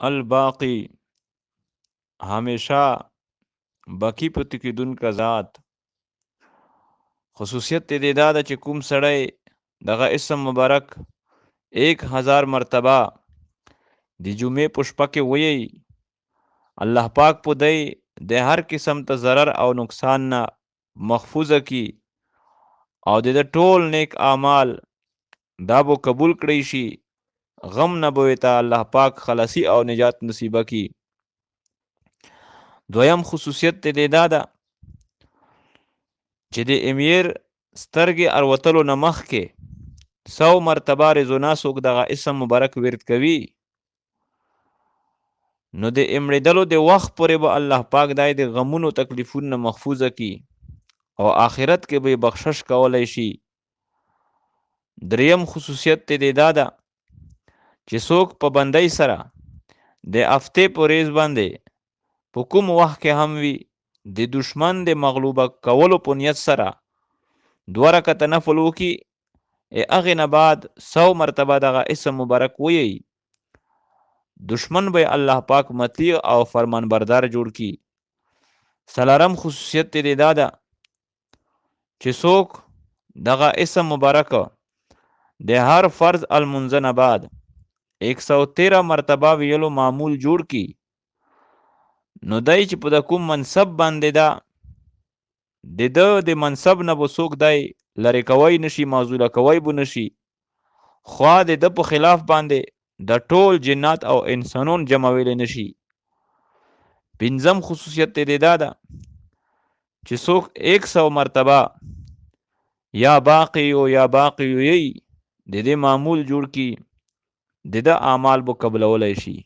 الباقی ہمیشہ باقی پاتې کېدونکی ذات. خصوصیت دې دا ده چې کوم سړی دغه اسم مبارک 1000 مرتبه د جمعې په شپه کې ویي، الله پاک په دی د هر قسم ته ضرر او نقصان نه محفوظه کی او د ټول نیک اعمال دا به قبول کړی شي، غم نه به ته الله پاک خلاصي او نجات نصیبه کی. دویم خصوصیت دې دا ده چې د امیر سترګې اروتلو نه مخکې 100 مرتبه رزونا څوک دغه اسم مبارک ورد کوي، نو د امړېدلو د وخت پورې به الله پاک دای د غمونو تکلیفونو محفوظه کی او آخرت کې به بخشش کولای شي. دریم خصوصیت دې دا ده چې څوک په بندۍ سره د هفتې په ورځ باندې په کوم وخت کې هم وي د دشمن د مغلوبه کولو په نیت سره 2 رکعته نفل وکړي، هغې نه بعد 100 مرتبه دغه اسم مبارک ویي، دشمن به الله پاک مطیع او فرمان بردار جوړ کی. څلورم خصوصیت دې دا ده چې څوک دغه اسم مبارک د هر فرض المنځ نه بعد 113 مرتبه ویلو معمول جوړ کی، نو دای چې په د کوم منصب باندې دا د منصب نه به څوک دای لرې کوی نشي، معزوله کوی به نشي، خوا د په خلاف باندې د ټول جنات او انسانون جمعولی نشي. پنځم خصوصیت دې دا ده چې څوک 100 مرتبه یا باقی او یا باقی یی د دې معمول جوړ کی، د اعمال به قبلولی شي.